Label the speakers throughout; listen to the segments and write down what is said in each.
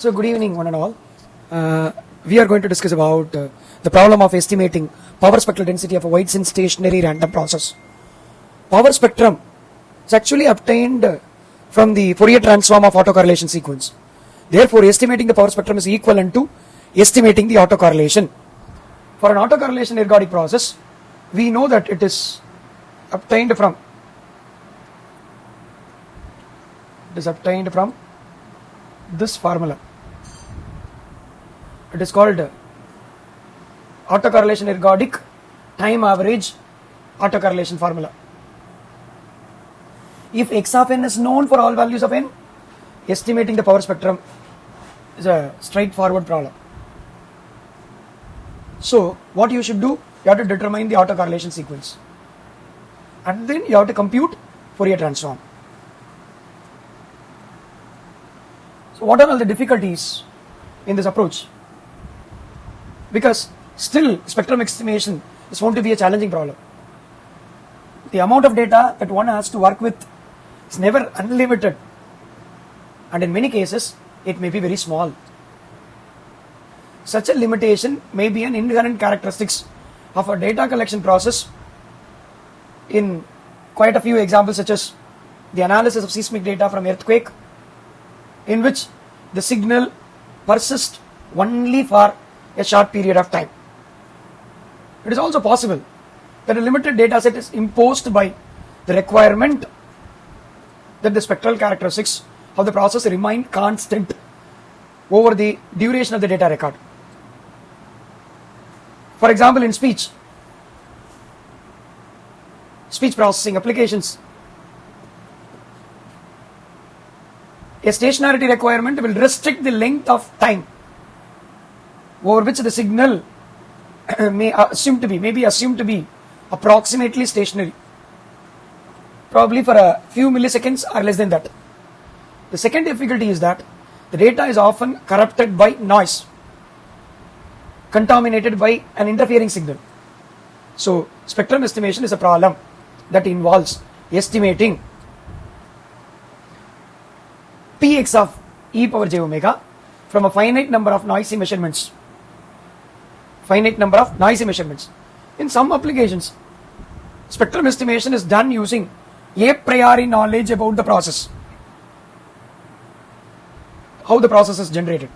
Speaker 1: So good evening one and all. We are going to discuss about the problem of estimating power spectral density of a wide sense stationary random process. Power spectrum is actually obtained from the Fourier transform of autocorrelation sequence. Therefore, estimating the power spectrum is equivalent to estimating the autocorrelation. For an autocorrelation ergodic process, we know that it is obtained from this formula. It is called autocorrelation ergodic time average autocorrelation formula. If x of n is known for all values of n, estimating the power spectrum is a straightforward problem. So what you should do, you have to determine the autocorrelation sequence and then you have to compute Fourier transform. So what are all the difficulties in this approach? Because still spectrum estimation is found to be a challenging problem. The amount of data that one has to work with is never unlimited, and in many cases it may be very small. Such a limitation may be an inherent characteristics of a data collection process. In quite a few examples, such as the analysis of seismic data from earthquake, in which the signal persists only for a short period of time. It is also possible that a limited data set is imposed by the requirement that the spectral characteristics of the process remain constant over the duration of the data record. For example, in speech processing applications, a stationarity requirement will restrict the length of time over which the signal may be assumed to be approximately stationary, probably for a few milliseconds or less than that. The second difficulty is that the data is often corrupted by noise, contaminated by an interfering signal. So spectrum estimation is a problem that involves estimating px of e power j omega from a finite number of noisy measurements. In some applications, spectrum estimation is done using a priori knowledge about the process, how the process is generated.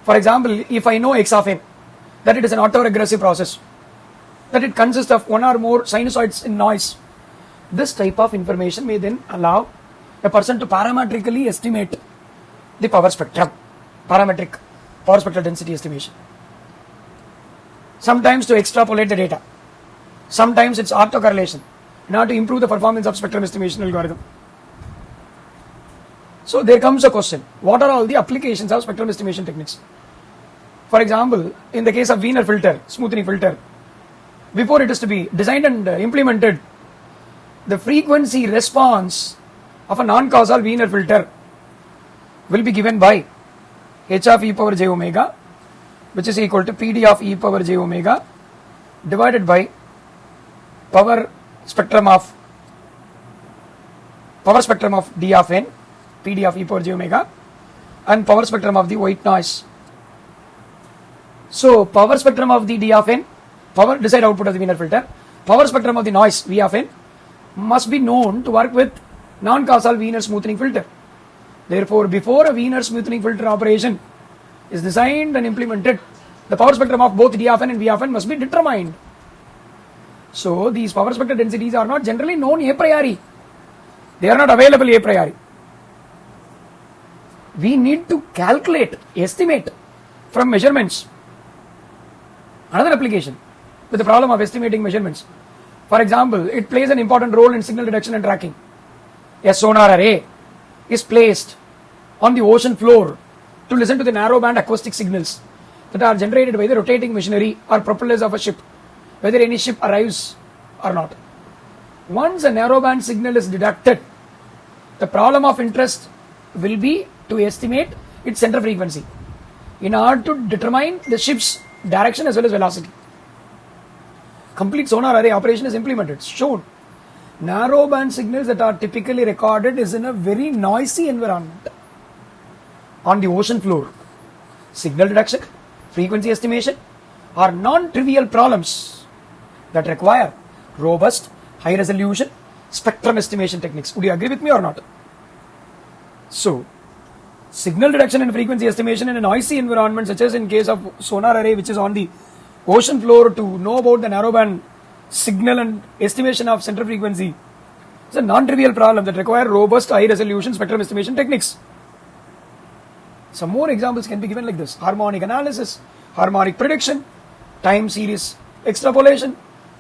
Speaker 1: For example, if I know x of n, that it is an autoregressive process, that it consists of one or more sinusoids in noise, this type of information may then allow a person to parametrically estimate the power spectrum, parametric power spectral density estimation. Sometimes to extrapolate the data, sometimes it's autocorrelation in order to improve the performance of spectrum estimation algorithm. So there comes a question, what are all the applications of spectrum estimation techniques? For example, in the case of Wiener filter, smoothing filter, before it is to be designed and implemented, the frequency response of a non-causal Wiener filter will be given by h of e power j omega, which is equal to PD of e power j omega divided by power spectrum of d of n, PD of e power j omega, and power spectrum of the white noise. So power spectrum of the d of n, power desired output of the Wiener filter, power spectrum of the noise v of n must be known to work with non-causal Wiener smoothing filter. Therefore, before a Wiener smoothing filter operation is designed and implemented, the power spectrum of both d of n and v of n must be determined. So these power spectral densities are not generally known a priori. They are not available a priori. We need to calculate, estimate from measurements. Another application with the problem of estimating measurements. For example, it plays an important role in signal detection and tracking. A sonar array is placed on the ocean floor to listen to the narrowband acoustic signals that are generated by the rotating machinery or propellers of a ship, whether any ship arrives or not. Once a narrowband signal is detected, the problem of interest will be to estimate its center frequency in order to determine the ship's direction as well as velocity. Complete sonar array operation is implemented, shown. Narrowband signals that are typically recorded is in a very noisy environment. on the ocean floor. Signal detection, frequency estimation are non-trivial problems that require robust, high-resolution spectrum estimation techniques. Would you agree with me or not? So, signal detection and frequency estimation in a noisy environment, such as in case of sonar array which is on the ocean floor, to know about the narrowband signal and estimation of center frequency, is a non-trivial problem that require robust, high-resolution spectrum estimation techniques. Some more examples can be given like this: harmonic analysis, harmonic prediction, time series extrapolation,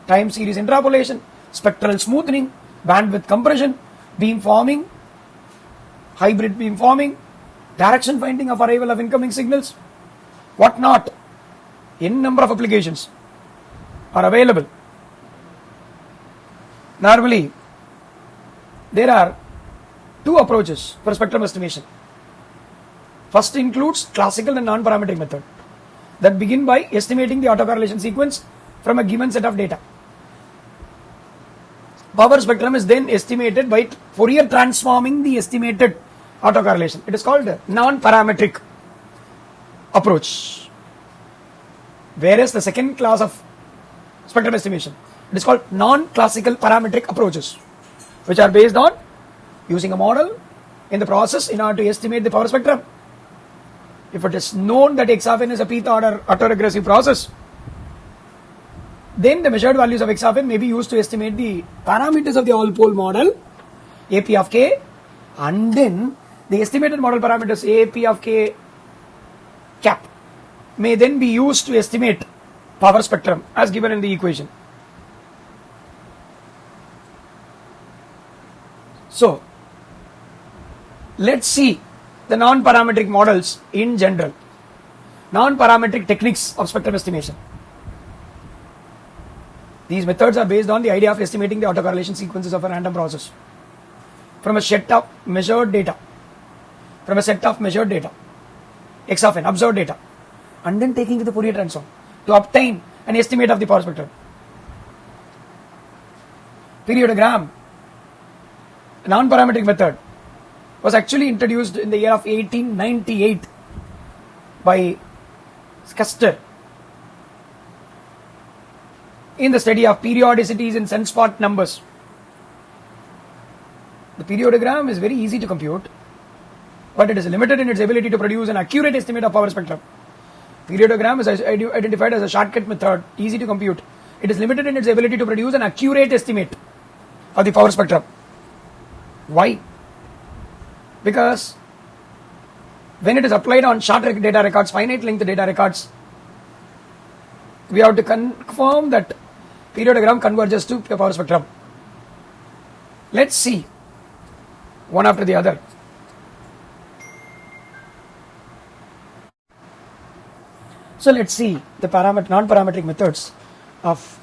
Speaker 1: time series interpolation, spectral smoothing, bandwidth compression, beam forming, hybrid beam forming, direction finding of arrival of incoming signals, what not. N number of applications are available. Normally, there are two approaches for spectrum estimation. First includes classical and non-parametric method that begin by estimating the autocorrelation sequence from a given set of data. Power spectrum is then estimated by Fourier transforming the estimated autocorrelation. It is called non-parametric approach. Whereas the second class of spectrum estimation, it is called non-classical parametric approaches, which are based on using a model in the process in order to estimate the power spectrum. If it is known that X of n is a pth order autoregressive process, then the measured values of X of n may be used to estimate the parameters of the all-pole model, AP of k, and then the estimated model parameters AP of k cap may then be used to estimate power spectrum as given in the equation. So, let's see the non-parametric models in general, non-parametric techniques of spectrum estimation. These methods are based on the idea of estimating the autocorrelation sequences of a random process from a set of measured data, X of n, observed data, and then taking to the Fourier transform to obtain an estimate of the power spectrum. Periodogram, a non-parametric method, was actually introduced in the year of 1898 by Custer in the study of periodicities in sunspot numbers. The periodogram is very easy to compute, but it is limited in its ability to produce an accurate estimate of power spectrum. Periodogram is identified as a shortcut method, easy to compute. It is limited in its ability to produce an accurate estimate of the power spectrum. Why? Because when it is applied on short data records, finite length data records, we have to confirm that periodogram converges to power spectrum. Let's see one after the other. So let's see the non-parametric methods of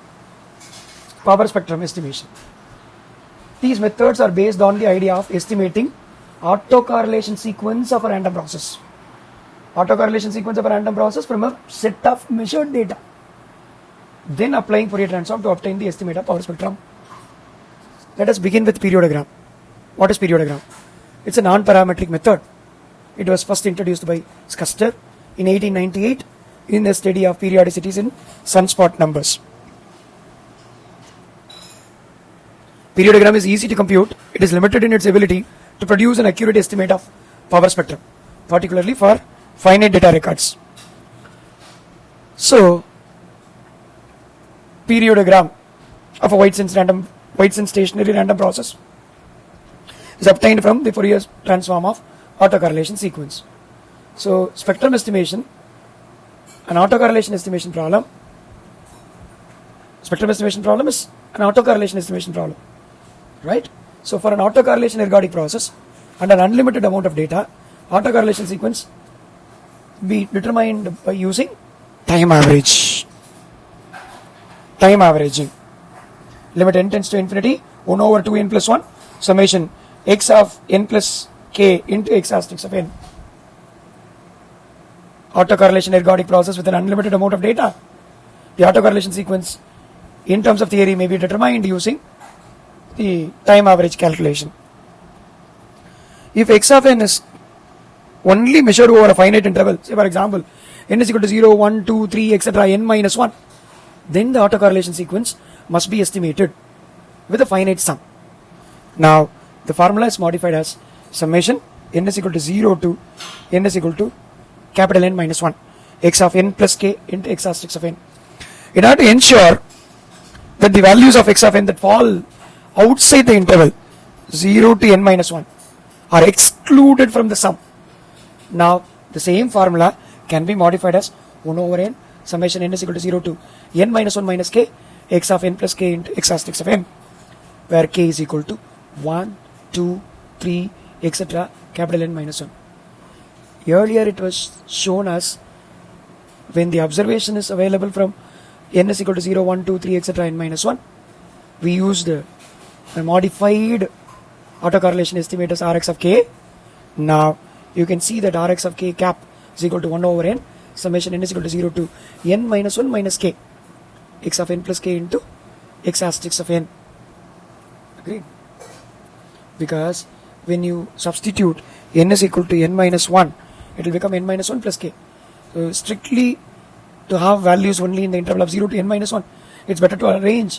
Speaker 1: power spectrum estimation. These methods are based on the idea of estimating autocorrelation sequence of a random process. Autocorrelation sequence of a random process from a set of measured data. Then applying Fourier transform to obtain the estimate of power spectrum. Let us begin with periodogram. What is periodogram? It's a non-parametric method. It was first introduced by Custer in 1898 in the study of periodicities in sunspot numbers. Periodogram is easy to compute. It is limited in its ability to produce an accurate estimate of power spectrum, particularly for finite data records. So, periodogram of a Whiteson stationary random process is obtained from the Fourier transform of autocorrelation sequence. So, spectrum estimation, an autocorrelation estimation problem. Spectrum estimation problem is an autocorrelation estimation problem, right? So, for an autocorrelation ergodic process and an unlimited amount of data, autocorrelation sequence be determined by using time averaging. Limit n tends to infinity, 1 over 2n plus 1, summation x of n plus k into x asterisk of n. Autocorrelation ergodic process with an unlimited amount of data. The autocorrelation sequence in terms of theory may be determined using the time average calculation. If x of n is only measured over a finite interval, say for example n is equal to 0, 1, 2, 3, etc. n minus 1, then the autocorrelation sequence must be estimated with a finite sum. Now the formula is modified as summation n is equal to 0 to n is equal to capital N minus 1 x of n plus k into x asterisk of n. In order to ensure that the values of x of n that fall outside the interval 0 to n minus 1 are excluded from the sum. Now the same formula can be modified as 1 over n summation n is equal to 0 to n minus 1 minus k x of n plus k into x asterisk of n, where k is equal to 1, 2, 3, etc. capital N minus 1. Earlier it was shown as when the observation is available from n is equal to 0, 1, 2, 3, etc. n minus 1, we used a modified autocorrelation estimate as Rx of k. Now you can see that Rx of k cap is equal to 1 over n summation n is equal to 0 to n minus 1 minus k x of n plus k into x asterisk of n. Agreed? Because when you substitute n is equal to n minus 1, it will become n minus 1 plus k. So strictly to have values only in the interval of 0 to n minus 1, it's better to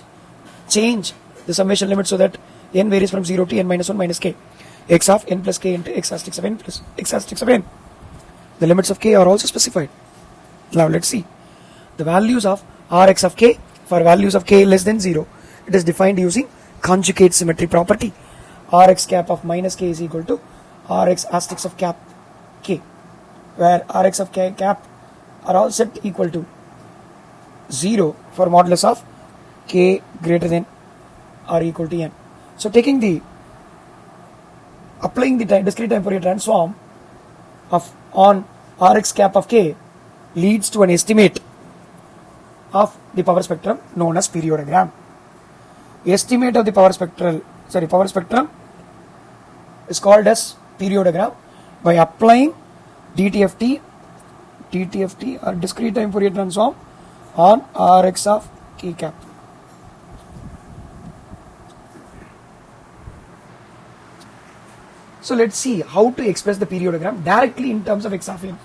Speaker 1: change the summation limit so that n varies from 0 to n minus 1 minus k x of n plus k into x asterisk of n plus x asterisk of n. The limits of k are also specified. Now let's see the values of Rx of k. For values of k less than 0, it is defined using conjugate symmetry property. Rx cap of minus k is equal to Rx asterisk of cap k, where Rx of k cap are all set equal to 0 for modulus of k greater than or equal to n. So applying the discrete time Fourier transform on Rx cap of k leads to an estimate of the power spectrum known as periodogram. Estimate of the power spectrum is called as periodogram by applying DTFT or discrete time Fourier transform on Rx of k cap. So let's see how to express the periodogram directly in terms of x of n.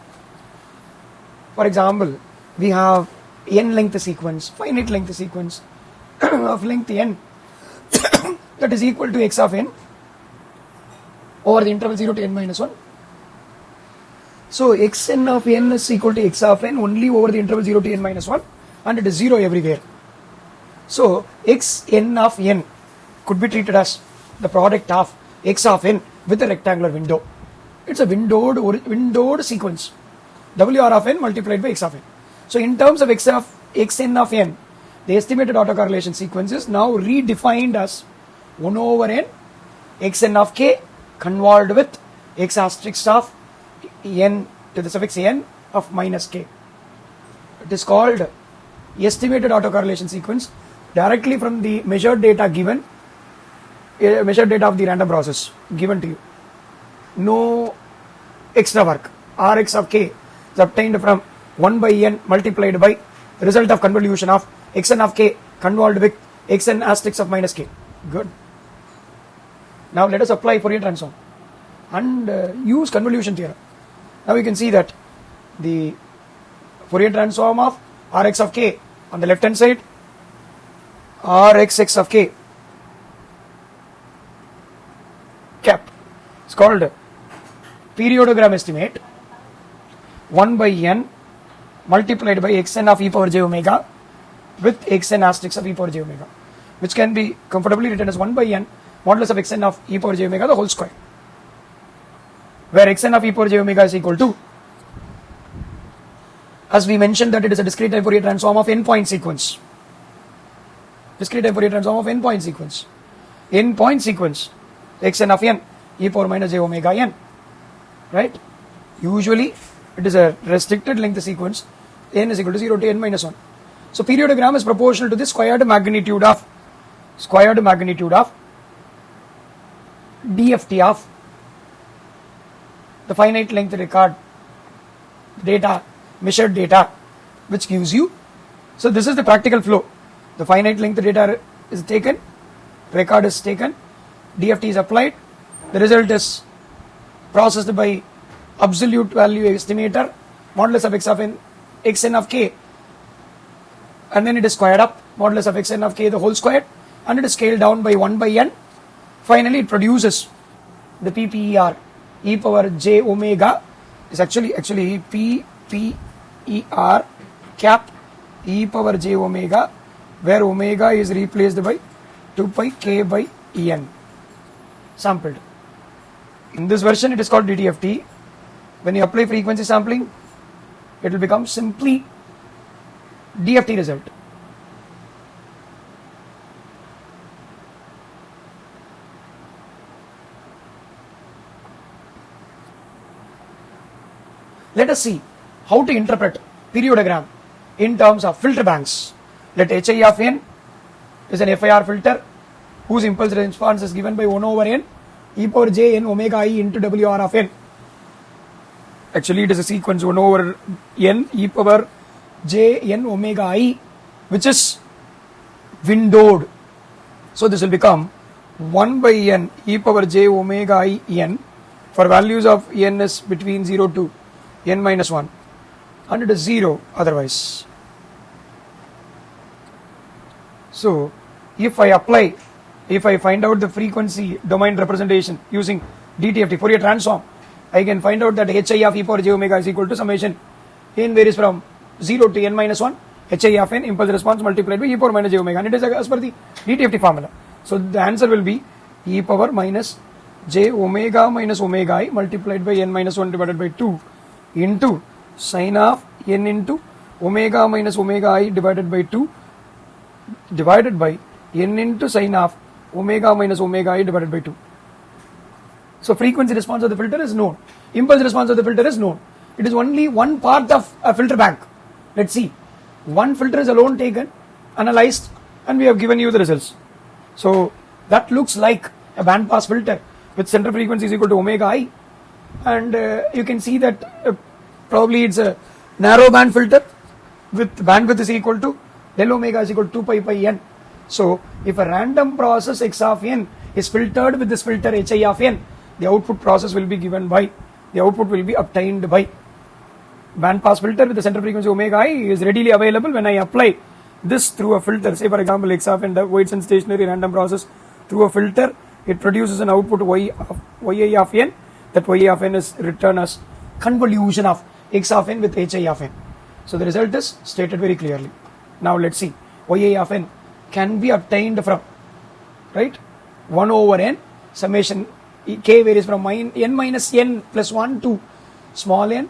Speaker 1: For example, we have n length sequence, finite length sequence of length n that is equal to x of n over the interval 0 to n minus 1. So xn of n is equal to x of n only over the interval 0 to n minus 1, and it is 0 everywhere. So xn of n could be treated as the product of x of n with a rectangular window. It's a windowed sequence, WR of n multiplied by x of n. So in terms of xn of n, the estimated autocorrelation sequence is now redefined as 1 over n xn of k convolved with x asterisk of n to the suffix n of minus k. It is called estimated autocorrelation sequence directly from the measured data given, measured data of the random process given to you. No extra work. Rx of k is obtained from 1 by n multiplied by the result of convolution of xn of k convolved with xn asterisk of minus k. Good. Now let us apply Fourier transform and use convolution theorem. Now you can see that the Fourier transform of Rx of k on the left hand side, Rxx of k cap is called periodogram estimate 1 by n multiplied by xn of e power j omega with xn asterisk of e power j omega, which can be comfortably written as 1 by n modulus of xn of e power j omega the whole square, where xn of e power j omega is equal to, as we mentioned that it is a discrete time Fourier transform of n point sequence. Discrete time Fourier transform of n point sequence. N point sequence xn of n e power minus j omega n, right? Usually it is a restricted length sequence, n is equal to 0 to n minus 1. So periodogram is proportional to the squared magnitude of DFT of the finite length record data, measured data, which gives you. So this is the practical flow. The finite length data is taken, record is taken, DFT is applied, the result is processed by absolute value estimator, modulus of x of n, xn of k, and then it is squared up, modulus of xn of k the whole squared, and it is scaled down by 1 by n. Finally, it produces the PPER, e power j omega, is actually PPER cap e power j omega, where omega is replaced by 2 pi k by en sampled. In this version, it is called DTFT. When you apply frequency sampling, it will become simply DFT result. Let us see how to interpret periodogram in terms of filter banks. Let Hi of n is an FIR filter whose impulse response is given by 1 over n e power j n omega I into WR of n. Actually, it is a sequence 1 over n e power j n omega I, which is windowed. So this will become 1 by n e power j omega I n for values of n is between 0 to n minus 1, and it is 0 otherwise. So if I find out the frequency domain representation using DTFT Fourier transform, I can find out that Hi of e power j omega is equal to summation n varies from 0 to n minus 1, Hi of n impulse response multiplied by e power minus j omega, and it is as per the DTFT formula. So the answer will be e power minus j omega minus omega I multiplied by n minus 1 divided by 2 into sine of n into omega minus omega I divided by 2 divided by n into sine of omega minus omega I divided by 2. So frequency response of the filter is known, impulse response of the filter is known. It is only one part of a filter bank. Let's see, one filter is alone taken, analyzed, and we have given you the results. So that looks like a band pass filter with center frequency is equal to omega I, and you can see that probably it's a narrow band filter with bandwidth is equal to del omega is equal to 2 pi pi n. So if a random process x of n is filtered with this filter Hi of n, the output process will be given by, the output will be obtained by. Band pass filter with the center frequency omega I is readily available when I apply this through a filter. Say for example x of n waits in stationary random process through a filter, it produces an output yi of n. That yi of n is written as convolution of x of n with Hi of n. So the result is stated very clearly. Now let's see, yi of n can be obtained from, right, 1 over n summation k varies from n minus n plus 1 to small n.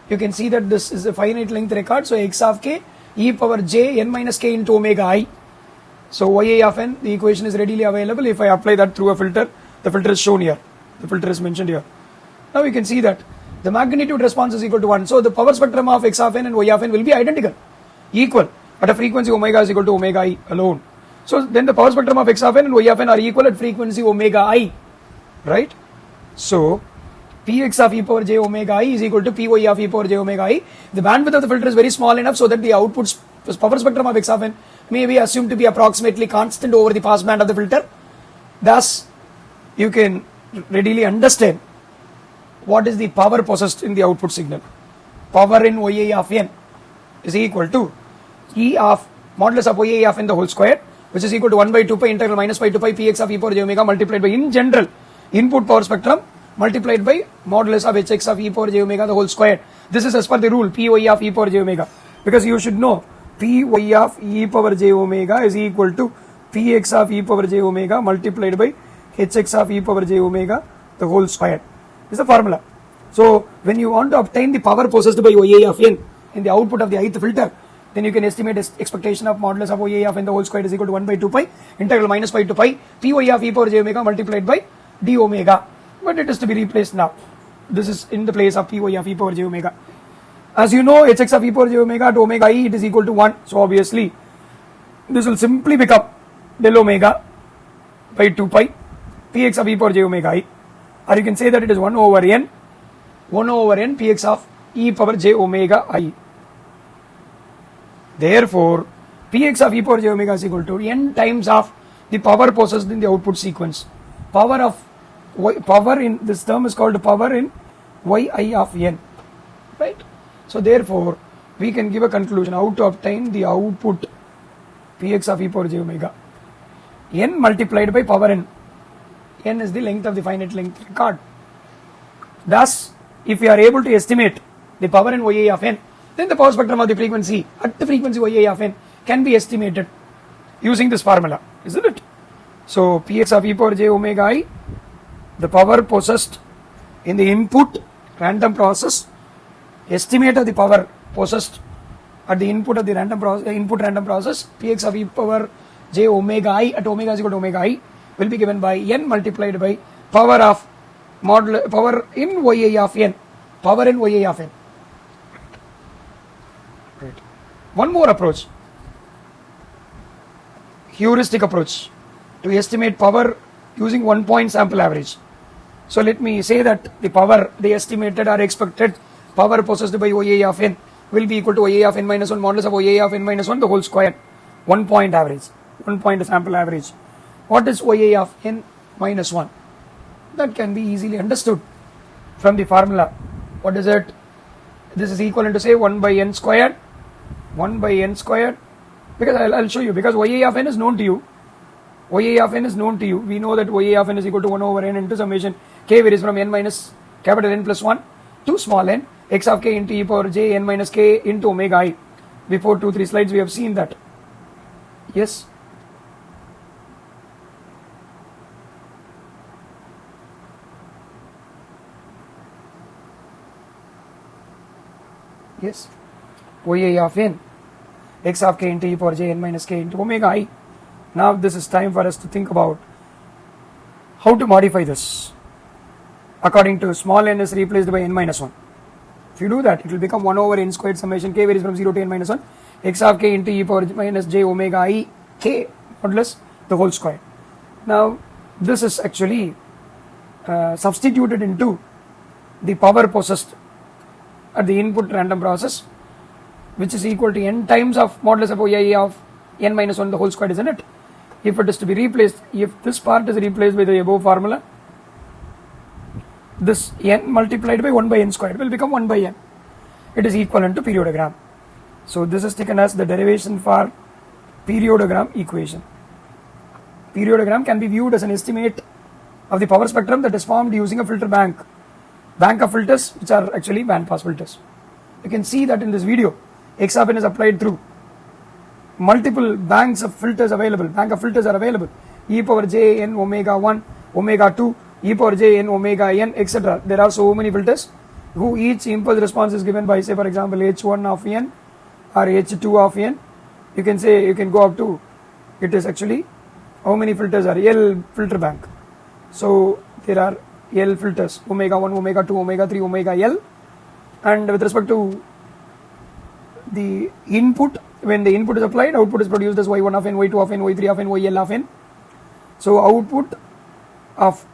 Speaker 1: You can see that this is a finite length record, so x of k e power j n minus k into omega I. So yi of n, the equation is readily available. If I apply that through a filter, the filter is shown here, the filter is mentioned here. Now you can see that the magnitude response is equal to 1. So the power spectrum of x of n and y of n will be identical, equal, at a frequency omega is equal to omega I alone. So then the power spectrum of x of n and y of n are equal at frequency omega I, right? So Px of e power j omega I is equal to Py of e power j omega I. The bandwidth of the filter is very small enough so that the output power spectrum of x of n may be assumed to be approximately constant over the pass band of the filter. Thus, you can readily understand what is the power possessed in the output signal. Power in yi of n is equal to E of modulus of yi of n the whole square, which is equal to 1 by 2 pi integral minus pi to pi Px of e power j omega multiplied by, in general, input power spectrum multiplied by modulus of hx of e power j omega the whole square. This is as per the rule Py of e power j omega, because you should know Py of e power j omega is equal to Px of e power j omega multiplied by hx of e power j omega the whole square. This is the formula. So when you want to obtain the power possessed by yi of n in the output of the ith filter, then you can estimate expectation of modulus of yi of n the whole square is equal to 1 by 2 pi integral minus pi to pi Py of e power j omega multiplied by d omega. But it is to be replaced now. This is in the place of Py of e power j omega. As you know, hx of e power j omega to omega I, it is equal to 1. So obviously this will simply become del omega by 2 pi Px of e power j omega I, or you can say that it is 1 over n Px of e power j omega I. Therefore, Px of e power j omega is equal to n times of the power possessed in the output sequence. Power in this term is called power in yi of n, right? So therefore we can give a conclusion how to obtain the output px of e power j omega n multiplied by power n. N is the length of the finite length record. Thus, if we are able to estimate the power in yi of n, then the power spectrum of the frequency at the frequency yi of n can be estimated using this formula, isn't it? So px of e power j omega I, the power possessed in the input random process, estimate of the power possessed at the input of the random process, px of e power j omega I at omega is equal to omega I will be given by n multiplied by power in yi of n, power in yi of n. Right. One more approach, heuristic approach to estimate power using 1 point sample average. So let me say that the estimated or expected power possessed by yi of n will be equal to yi of n minus 1 modulus of yi of n minus 1 the whole square. 1 point average, 1 point sample average. What is yi of n minus 1? That can be easily understood from the formula. What is it? This is equivalent to say 1 by n squared, 1 by n squared, because I'll show you, because yi of n is known to you. yi of n is known to you. We know that yi of n is equal to 1 over n into summation k varies from n minus capital N plus 1 to small n, x of k into e power j n minus k into omega I. Before 2-3 slides we have seen that. Yes. Yes, yi of n, x of k into e power j n minus k into omega I. Now this is time for us to think about how to modify this according to small n is replaced by n minus 1. If you do that, it will become 1 over n squared summation k varies from 0 to n minus 1, x of k into e power minus j omega I k modulus the whole square. Now this is actually substituted into the power possessed at the input random process, which is equal to n times of modulus of yi of n minus 1 the whole square, isn't it? If it is to be replaced, if this part is replaced by the above formula, this n multiplied by 1 by n squared will become 1 by n. It is equivalent to periodogram. So this is taken as the derivation for periodogram equation. Periodogram can be viewed as an estimate of the power spectrum that is formed using a filter bank of filters which are actually band pass filters. You can see that in this video, x of n is applied through multiple banks of filters available. Bank of filters are available. E power j n omega 1, omega 2, e power j n omega n, etc. There are so many filters who each impulse response is given by, say for example, h1 of n or h2 of n. You can say, you can go up to, it is actually how many filters are L filter bank. So there are L filters, omega 1, omega 2, omega 3, omega L, and with respect to the input, when the input is applied, output is produced as y1 of n, y2 of n, y3 of n, yl of n. So output of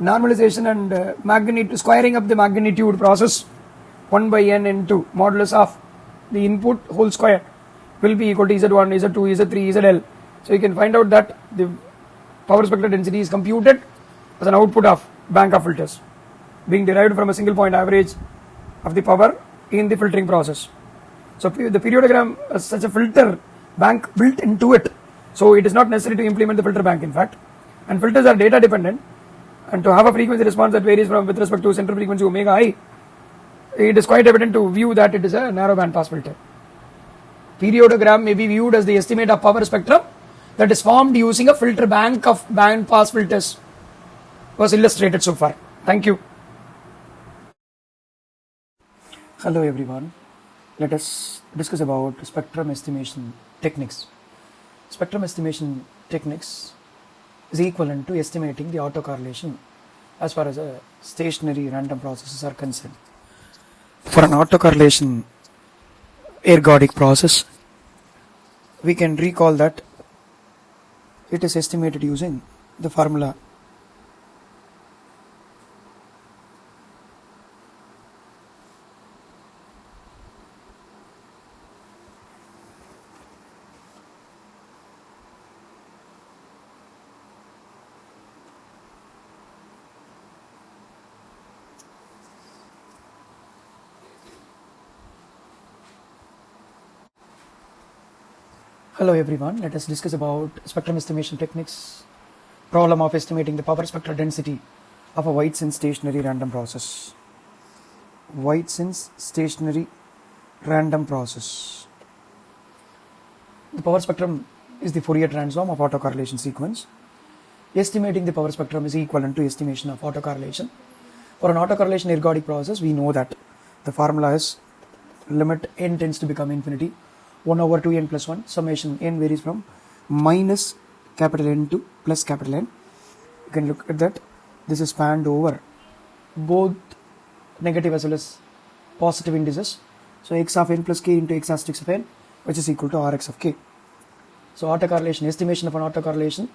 Speaker 1: normalization and magnitude, squaring up the magnitude process 1 by n into modulus of the input whole square will be equal to z1, z2, z3, zl. So you can find out that the power spectral density is computed as an output of bank of filters being derived from a single point average of the power in the filtering process. So the periodogram has such a filter bank built into it, so it is not necessary to implement the filter bank in fact, and filters are data dependent, and to have a frequency response that varies from with respect to central frequency omega I, it is quite evident to view that it is a narrow band pass filter. Periodogram may be viewed as the estimate of power spectrum that is formed using a filter bank of band pass filters. Was illustrated so far. Thank you. Hello everyone. Let us discuss about spectrum estimation techniques. Spectrum estimation techniques is equivalent to estimating the autocorrelation as far as stationary random processes are concerned. For an autocorrelation ergodic process, we can recall that it is estimated using the formula Hello everyone, let us discuss about spectrum estimation techniques, problem of estimating the power spectral density of a wide sense stationary random process. Wide sense stationary random process. The power spectrum is the Fourier transform of autocorrelation sequence. Estimating the power spectrum is equivalent to estimation of autocorrelation. For an autocorrelation ergodic process, we know that the formula is limit n tends to become infinity 1 over 2n plus 1, summation n varies from minus capital N to plus capital N. You can look at that. This is spanned over both negative as well as positive indices. So x of n plus k into x asterisk of n, which is equal to Rx of k. So autocorrelation, estimation of an autocorrelation,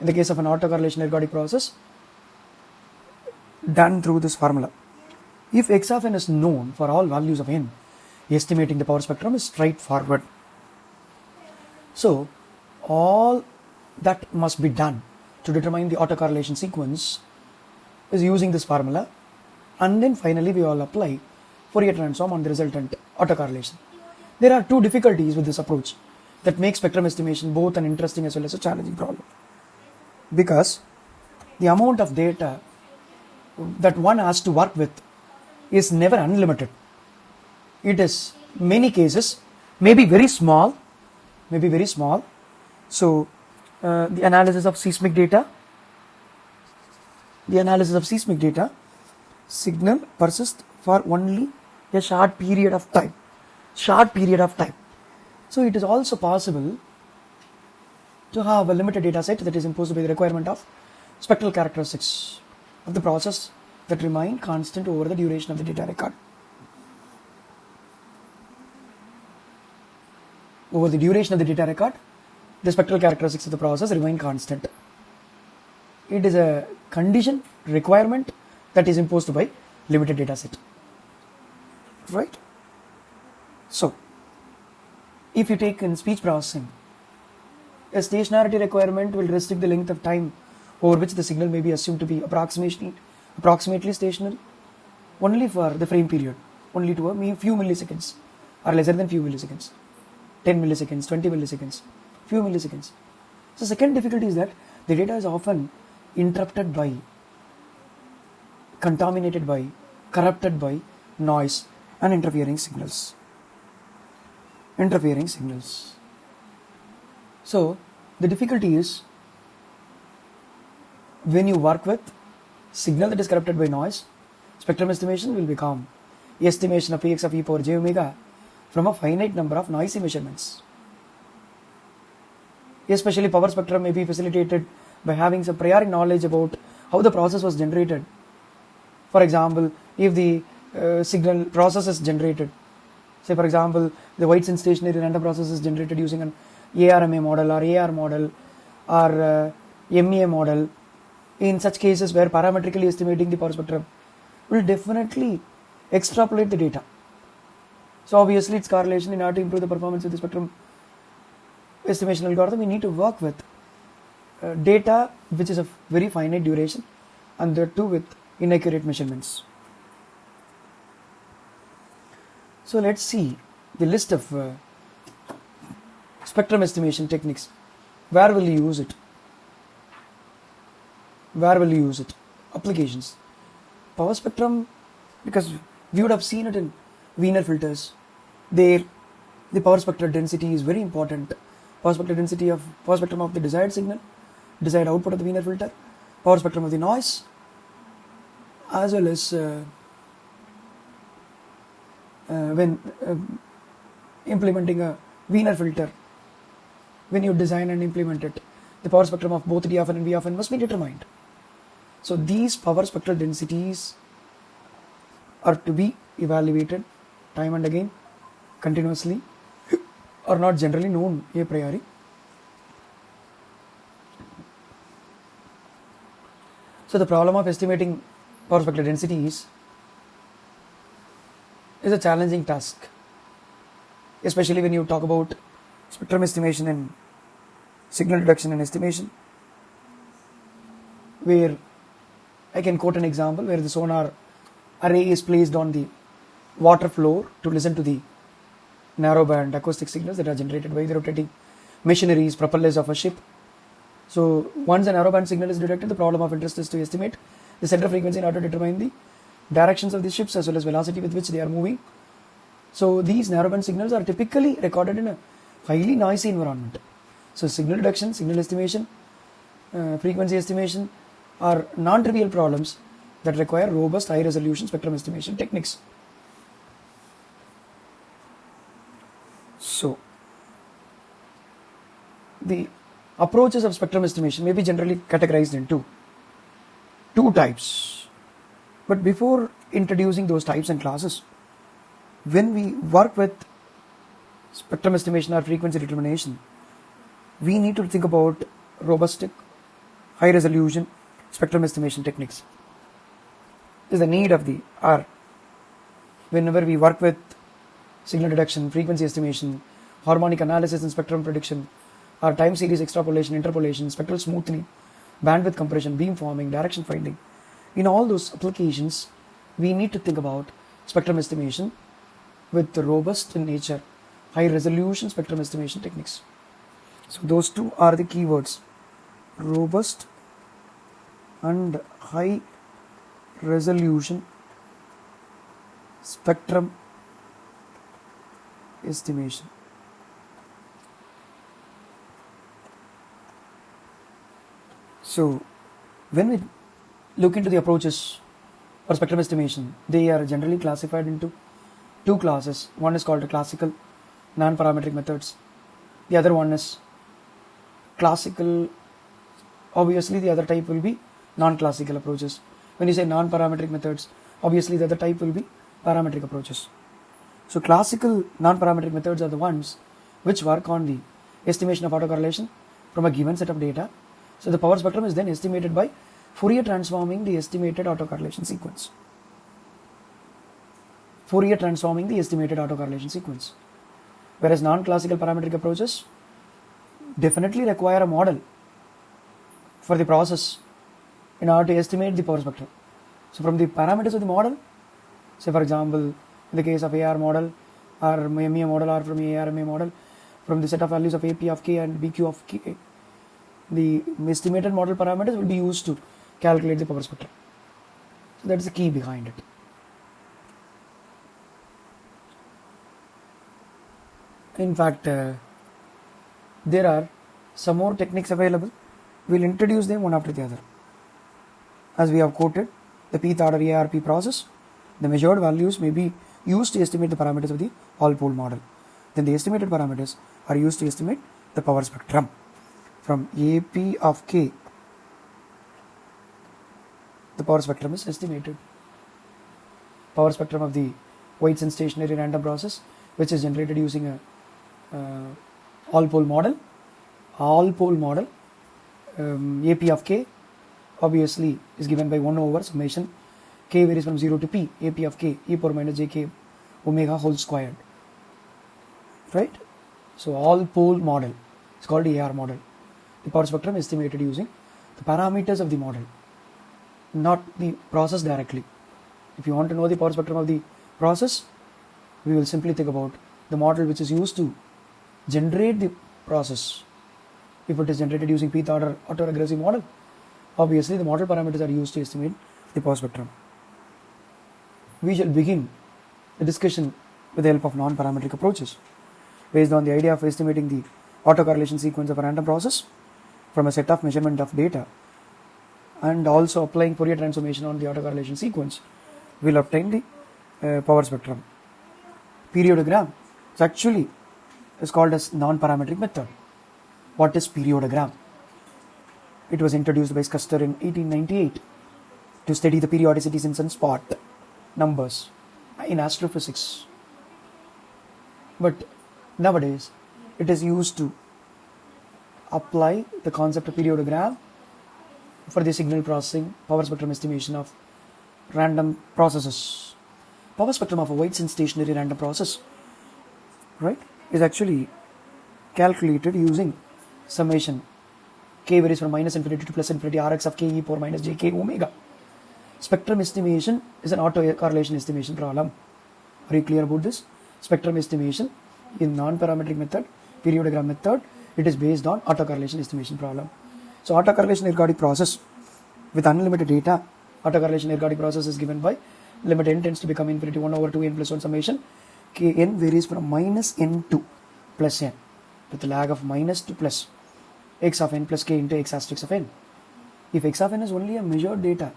Speaker 1: in the case of an autocorrelation ergodic process, done through this formula. If x of n is known for all values of n, estimating the power spectrum is straightforward. So all that must be done to determine the autocorrelation sequence is using this formula, and then finally we all apply Fourier transform on the resultant autocorrelation. There are two difficulties with this approach that make spectrum estimation both an interesting as well as a challenging problem, because the amount of data that one has to work with is never unlimited. It is many cases maybe very small. So the analysis of seismic data, signal persists for only a short period of time. So it is also possible to have a limited data set that is imposed by the requirement of spectral characteristics of the process that remain constant over the duration of the data record. Over the duration of the data record, the spectral characteristics of the process remain constant. It is a condition, requirement that is imposed by limited data set. Right? So, if you take in speech processing, a stationarity requirement will restrict the length of time over which the signal may be assumed to be approximately stationary, only for the frame period, only to a few milliseconds or lesser than few milliseconds. 10 milliseconds, 20 milliseconds, few milliseconds. So second difficulty is that the data is often interrupted by, contaminated by, corrupted by noise and interfering signals. So the difficulty is when you work with signal that is corrupted by noise, spectrum estimation will become estimation of Px of e power j omega from a finite number of noisy measurements. Especially power spectrum may be facilitated by having some prior knowledge about how the process was generated. For example, if the signal process is generated, say for example the wide sense stationary random process is generated using an ARMA model or AR model or MEA model, in such cases where parametrically estimating the power spectrum will definitely extrapolate the data. So obviously its correlation, in order to improve the performance of the spectrum estimation algorithm, we need to work with data which is of very finite duration and that too with inaccurate measurements. So let's see the list of spectrum estimation techniques. Where will you use it? Applications. Power spectrum, because we would have seen it in Wiener filters. There, the power spectral density is very important. Power spectrum of the desired signal, desired output of the Wiener filter, power spectrum of the noise, as well as when implementing a Wiener filter, when you design and implement it, the power spectrum of both D of n and V of n must be determined. So these power spectral densities are to be evaluated time and again, continuously, are not generally known a priori. So the problem of estimating power spectral densities is a challenging task, especially when you talk about spectrum estimation and signal detection and estimation, where I can quote an example where the sonar array is placed on the water floor to listen to the narrowband acoustic signals that are generated by the rotating machineries, propellers of a ship. So once a narrowband signal is detected, the problem of interest is to estimate the center frequency in order to determine the directions of the ships as well as velocity with which they are moving. So these narrowband signals are typically recorded in a highly noisy environment. So signal detection, signal estimation, frequency estimation are non-trivial problems that require robust high-resolution spectrum estimation techniques. So the approaches of spectrum estimation may be generally categorized into two types. But before introducing those types and classes, when we work with spectrum estimation or frequency determination, we need to think about robust, high resolution spectrum estimation techniques. This is the need of the hour. Whenever we work with signal detection, frequency estimation, harmonic analysis and spectrum prediction, or time series extrapolation, interpolation, spectral smoothing, bandwidth compression, beamforming, direction finding, in all those applications, we need to think about spectrum estimation with the robust in nature, high resolution spectrum estimation techniques. So those two are the keywords: robust and high resolution spectrum estimation. So when we look into the approaches for spectrum estimation, they are generally classified into two classes. One is called the classical non-parametric methods. The other one is classical. Obviously the other type will be non-classical approaches. When you say non-parametric methods, obviously the other type will be parametric approaches. So classical non-parametric methods are the ones which work on the estimation of autocorrelation from a given set of data. So the power spectrum is then estimated by Fourier transforming the estimated autocorrelation sequence. Fourier transforming the estimated autocorrelation sequence. Whereas non-classical parametric approaches definitely require a model for the process in order to estimate the power spectrum. So from the parameters of the model, say for example, in the case of AR model or MEA model, or from ARMA model, from the set of values of AP of K and BQ of K, the estimated model parameters will be used to calculate the power spectrum. So that's the key behind it. In fact, there are some more techniques available. We'll introduce them one after the other. As we have quoted, the pth order ARP process, the measured values may be used to estimate the parameters of the all-pole model. Then the estimated parameters are used to estimate the power spectrum. From AP of K, the power spectrum is estimated. Power spectrum of the Whiteson stationary random process, which is generated using a all-pole model. AP of K obviously is given by 1 over summation K varies from 0 to P, AP of K e power minus jk omega whole squared, right? So all-pole model is called AR model. The power spectrum estimated using the parameters of the model, not the process directly. If you want to know the power spectrum of the process, we will simply think about the model which is used to generate the process. If it is generated using pth order autoregressive model, obviously the model parameters are used to estimate the power spectrum. We shall begin the discussion with the help of non-parametric approaches based on the idea of estimating the autocorrelation sequence of a random process from a set of measurement of data, and also applying Fourier transformation on the autocorrelation sequence will obtain the power spectrum. Periodogram is called as non-parametric method. What is periodogram? It was introduced by Custer in 1898 to study the periodicities in sunspot numbers in astrophysics. But nowadays it is used to apply the concept of periodogram for the signal processing, power spectrum estimation of random processes. Power spectrum of a Whiteson stationary random process, right, is actually calculated using summation K varies from minus infinity to plus infinity Rx of K e power minus jk omega. Spectrum estimation is an autocorrelation estimation problem. Are you clear about this? Spectrum estimation in non-parametric method, periodogram method, It is based on autocorrelation estimation problem. So autocorrelation ergodic process with unlimited data. Autocorrelation ergodic process is given by limit n tends to become infinity 1 over 2n plus 1 summation k n varies from minus n to plus n with a lag of minus to plus x of n plus k into x asterisk of n. If x of n is only a measured data,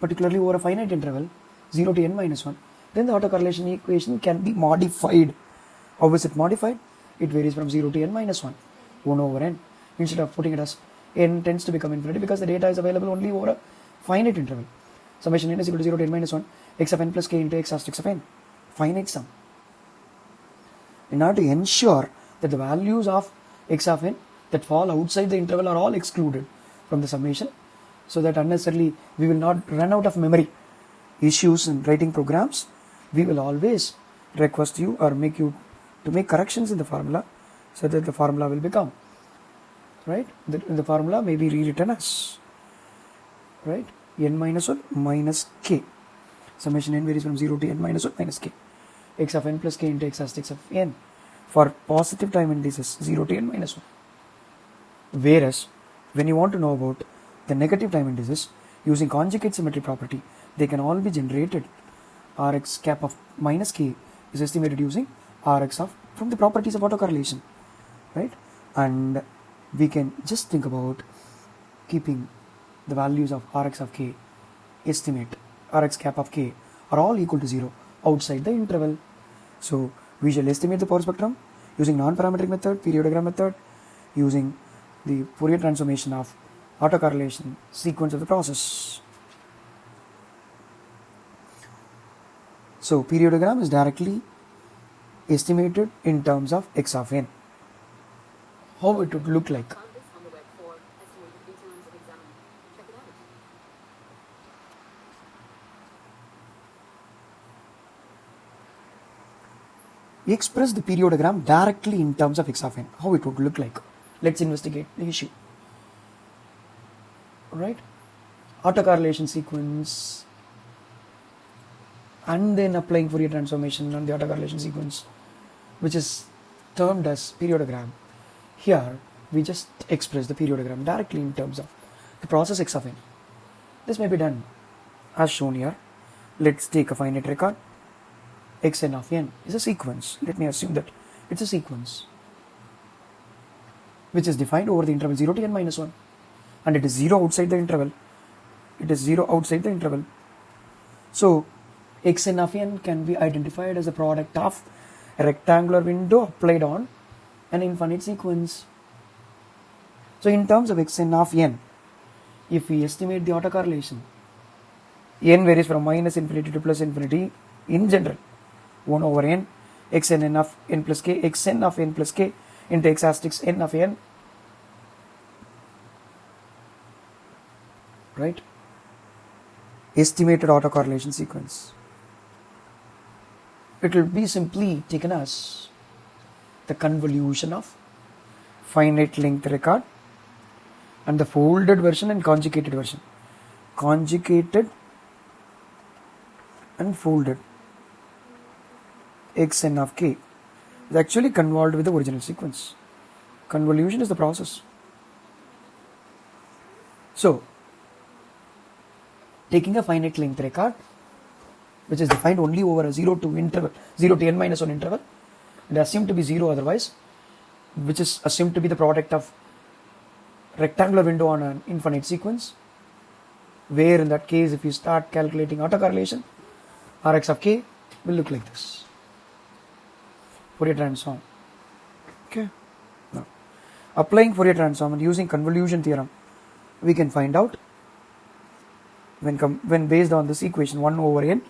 Speaker 1: particularly over a finite interval 0 to n minus 1, then the autocorrelation equation can be modified. How is it modified? It varies from 0 to n minus 1, 1 over n. Instead of putting it as n tends to become infinity because the data is available only over a finite interval. Summation n is equal to 0 to n minus 1, x of n plus k into x asterisk of n. Finite sum. In order to ensure that the values of x of n that fall outside the interval are all excluded from the summation, so that unnecessarily we will not run out of memory issues in writing programs, we will always request you or make you to make corrections in the formula so that the formula will become, right, the formula may be rewritten as, right, n minus 1 minus k. Summation n varies from 0 to n minus 1 minus k. X of n plus k into x asterisk of n for positive time indices 0 to n minus 1. Whereas when you want to know about the negative time indices using conjugate symmetry property, they can all be generated. Rx cap of minus k is estimated using Rx of from the properties of autocorrelation, right? And we can just think about keeping the values of Rx of k, estimate Rx cap of k are all equal to 0 outside the interval. So we shall estimate the power spectrum using non-parametric method, periodogram method, using the Fourier transformation of autocorrelation sequence of the process. So periodogram is directly estimated in terms of x of n. How it would look like? We express the periodogram directly in terms of x of n. How it would look like? Let's investigate the issue. Right? Autocorrelation sequence, and then applying Fourier transformation on the autocorrelation sequence, which is termed as periodogram. Here we just express the periodogram directly in terms of the process x of n. This may be done as shown here. Let's take a finite record. Xn of n is a sequence. Let me assume that it's a sequence which is defined over the interval 0 to n minus 1, and it is 0 outside the interval. It is 0 outside the interval. So Xn of n can be identified as a product of a rectangular window applied on an infinite sequence. So in terms of Xn of n, if we estimate the autocorrelation, n varies from minus infinity to plus infinity in general, 1 over n, xn of n plus k, xn of n plus k into x asterisk n of n, right? Estimated autocorrelation sequence. It will be simply taken as the convolution of finite length record and the folded version and conjugated version. Conjugated and folded xn of k is actually convolved with the original sequence. Convolution is the process. So, taking a finite length record, which is defined only over a 0 to n minus 1 interval, and assumed to be 0 otherwise, which is assumed to be the product of rectangular window on an infinite sequence, where in that case if you start calculating autocorrelation, Rx of k will look like this. Fourier transform. Okay. Now, applying Fourier transform and using convolution theorem, we can find out when based on this equation 1 over n,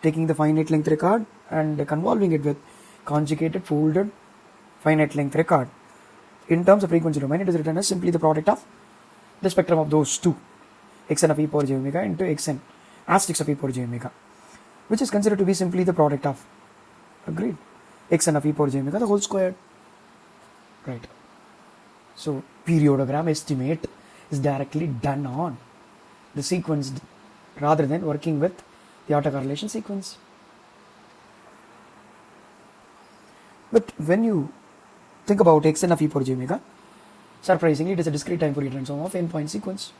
Speaker 1: taking the finite length record and convolving it with conjugated folded finite length record. In terms of frequency domain, it is written as simply the product of the spectrum of those two, xn of e power j omega into xn asterisk of e power j omega, which is considered to be simply the product of, agreed, xn of e power j omega the whole squared, right? So periodogram estimate is directly done on the sequence rather than working with the autocorrelation sequence. But when you think about xn of e power j omega. Surprisingly, it is a discrete time Fourier transform of n point sequence.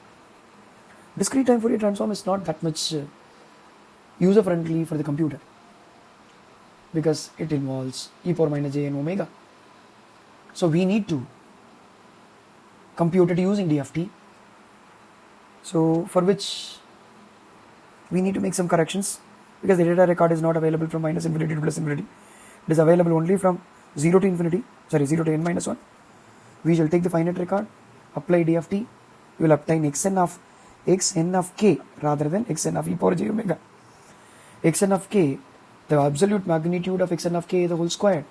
Speaker 1: Discrete time Fourier transform is not that much user friendly for the computer because it involves e power minus j n omega. So we need to compute it using DFT. So for which we need to make some corrections because the data record is not available from minus infinity to plus infinity. It is available only from 0 to infinity, 0 to n minus 1. We shall take the finite record, apply DFT, we will obtain xn of k rather than xn of e power j omega. Xn of k, the absolute magnitude of xn of k the whole square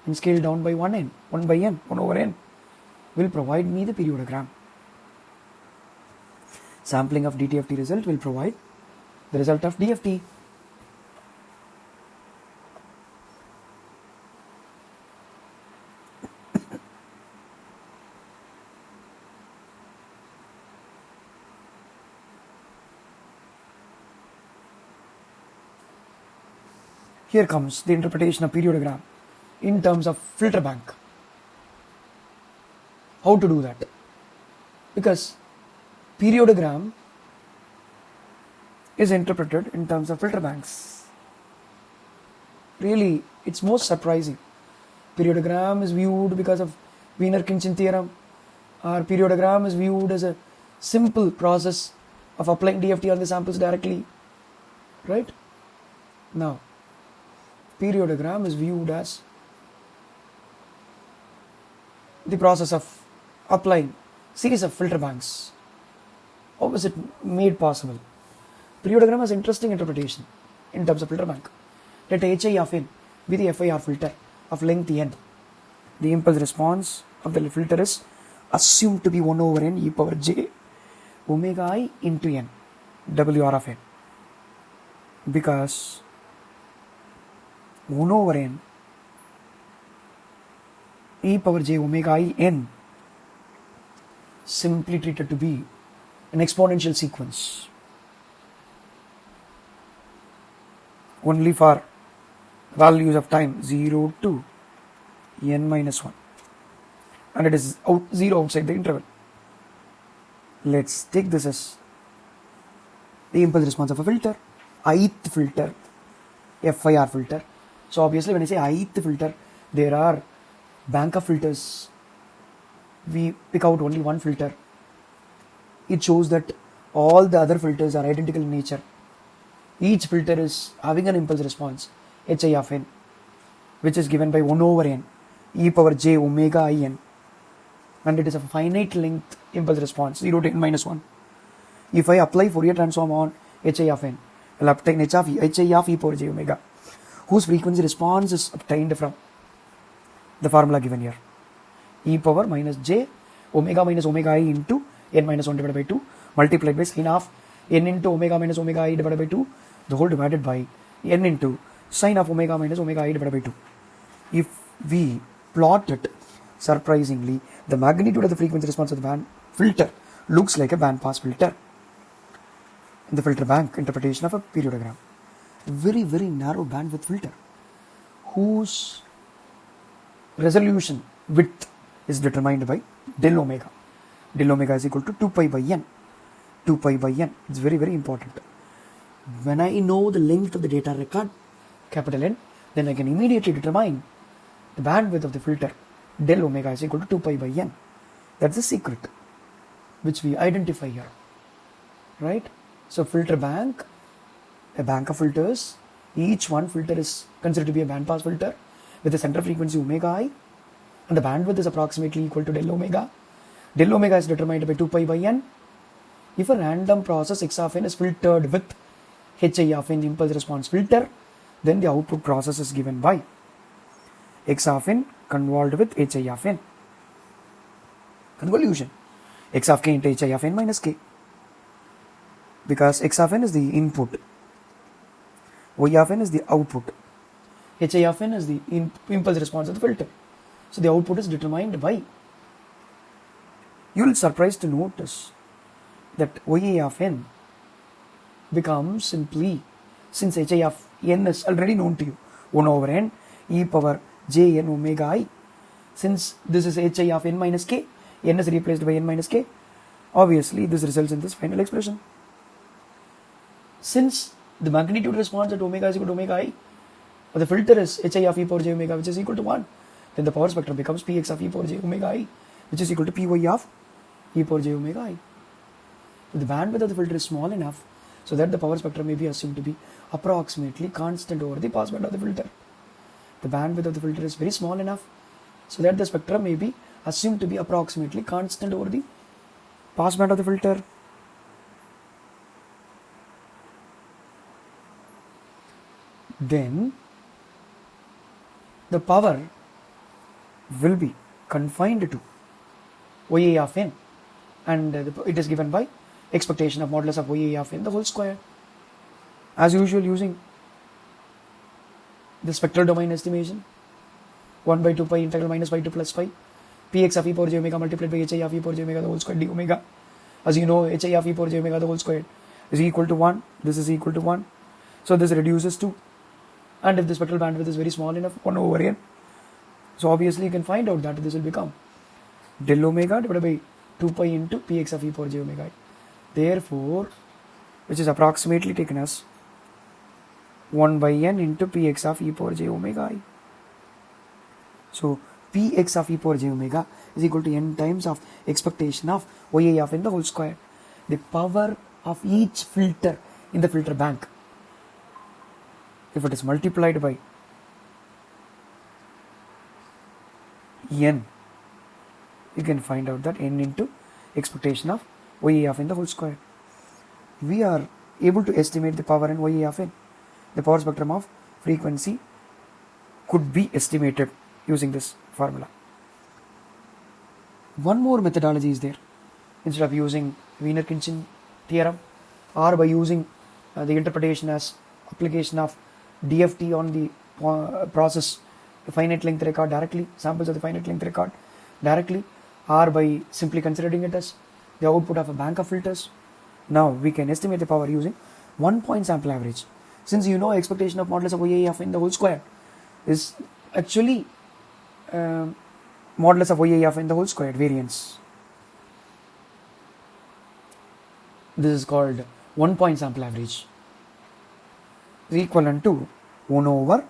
Speaker 1: and scaled down by 1 over n will provide me the periodogram. Sampling of DTFT result will provide the result of DFT. Here comes the interpretation of periodogram in terms of filter bank. How to do that? Because periodogram is interpreted in terms of filter banks. Really, it's most surprising. Periodogram is viewed because of Wiener-Khinchin theorem, or periodogram is viewed as a simple process of applying DFT on the samples directly, right? Now, periodogram is viewed as the process of applying series of filter banks. How was it made possible? Periodogram has interesting interpretation in terms of filter bank. Let hi of n be the FIR filter of length n. The impulse response of the filter is assumed to be 1 over n e power j omega I into n WR of n, because 1 over n e power j omega I n simply treated to be an exponential sequence only for values of time 0 to n minus 1, and it is 0 outside the interval. Let's take this as the impulse response of a filter, ith filter, FIR filter. So obviously when I say ith filter, there are bank of filters. We pick out only one filter. It shows that all the other filters are identical in nature. Each filter is having an impulse response hi of n, which is given by 1 over n e power j omega I n, and it is a finite length impulse response 0 to n minus 1. If I apply Fourier transform on hi of n, I will obtain hi of e power j omega, whose frequency response is obtained from the formula given here, e power minus j omega minus omega I into n minus 1 divided by 2 multiplied by sin of n into omega minus omega I divided by 2 the whole divided by n into sin of omega minus omega I divided by 2. If we plot it, surprisingly, the magnitude of the frequency response of the band filter looks like a band pass filter. In the filter bank interpretation of a periodogram, very, very narrow bandwidth filter whose resolution width is determined by del omega. Del omega is equal to 2 pi by n. 2 pi by n. It's very, very important. When I know the length of the data record, capital N, then I can immediately determine the bandwidth of the filter. Del omega is equal to 2 pi by n. That's the secret which we identify here, right? So filter bank, a bank of filters, each one filter is considered to be a band pass filter with a center frequency omega I, and the bandwidth is approximately equal to del omega. Del omega is determined by 2 pi by n. If a random process x of n is filtered with hi of n impulse response filter, then the output process is given by x of n convolved with hi of n. Convolution. X of k into hi of n minus k. Because x of n is the input, y of n is the output, hi of n is the impulse response of the filter. So the output is determined by, you will be surprised to notice that y of n becomes simply, since hi of n is already known to you, 1 over n e power j n omega I, Since this is hi of n minus k, n is replaced by n minus k, obviously this results in this final expression. Since the magnitude response at omega is equal to omega I, but the filter is hi of e power j omega, which is equal to 1, then the power spectrum becomes px of e power j omega I, which is equal to py of e power j omega I. The bandwidth of the filter is small enough so that the power spectrum may be assumed to be approximately constant over the passband of the filter. The bandwidth of the filter is very small enough so that the spectrum may be assumed to be approximately constant over the passband of the filter. Then the power will be confined to Oa of n, and it is given by expectation of modulus of Oa of n the whole square. As usual, using the spectral domain estimation, 1 by 2 pi integral minus pi to plus pi px of e power j omega multiplied by hi of e power j omega the whole square d omega. As you know, hi of e power j omega the whole square is equal to 1. This is equal to 1. So this reduces to, and if the spectral bandwidth is very small enough, 1 over n. So obviously you can find out that this will become del omega divided by 2 pi into px of e power j omega I. Therefore, which is approximately taken as 1 by n into px of e power j omega I. So px of e power j omega is equal to n times of expectation of Oa of n the whole square. The power of each filter in the filter bank, if it is multiplied by n, you can find out that n into expectation of Oa of n the whole square. We are able to estimate the power in Oa of n. The power spectrum of frequency could be estimated using this formula. One more methodology is there. Instead of using Wiener-Khinchin theorem, or by using the interpretation as application of DFT on the process, the finite length record directly, samples of the finite length record directly, or by simply considering it as the output of a bank of filters. Now we can estimate the power using 1 point sample average. Since you know expectation of modulus of Oa of n the whole square is actually modulus of Oa of n the whole square variance. This is called 1 point sample average, is equivalent to 1 over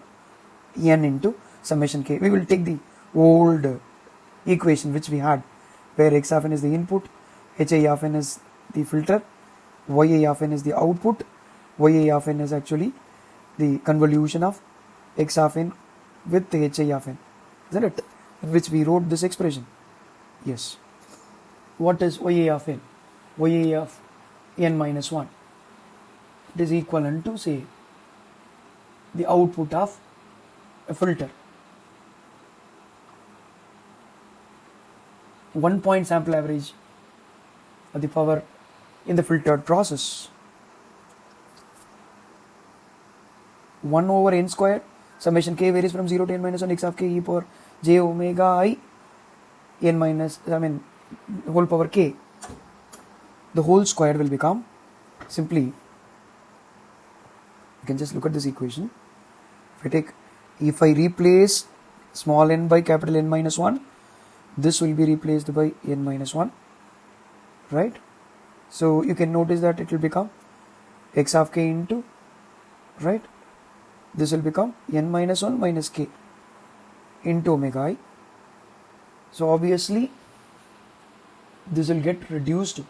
Speaker 1: n into summation k. We will take the old equation which we had, where x of n is the input, hi of n is the filter, Ya of n is the output, Ya of n is actually the convolution of x of n with the hi of n, isn't it? In which we wrote this expression. Yes. What is Ya of n? Ya of n minus 1. It is equivalent to, say, the output of a filter. 1 point sample average of the power in the filtered process. 1 over n square, summation k varies from 0 to n minus 1 x of k e power j omega I n minus, whole power k. The whole square will become simply, you can just look at this equation. If I replace small n by capital N minus 1, this will be replaced by n minus 1, right? So you can notice that it will become x of k into, right? This will become n minus 1 minus k into omega I. So obviously this will get reduced to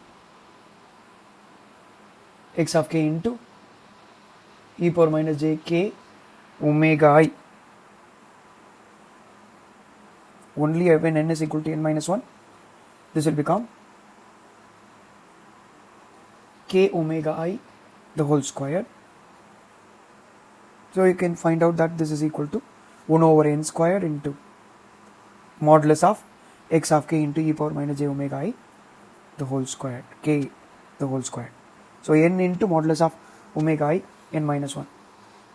Speaker 1: x of k into e power minus j k omega I. Only when n is equal to n minus 1, this will become k omega I the whole square. So you can find out that this is equal to 1 over n square into modulus of x of k into e power minus j omega I the whole square, k the whole square. So n into modulus of omega I n minus 1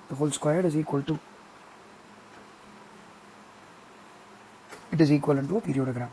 Speaker 1: the whole square is equal to, it is equivalent to a periodogram.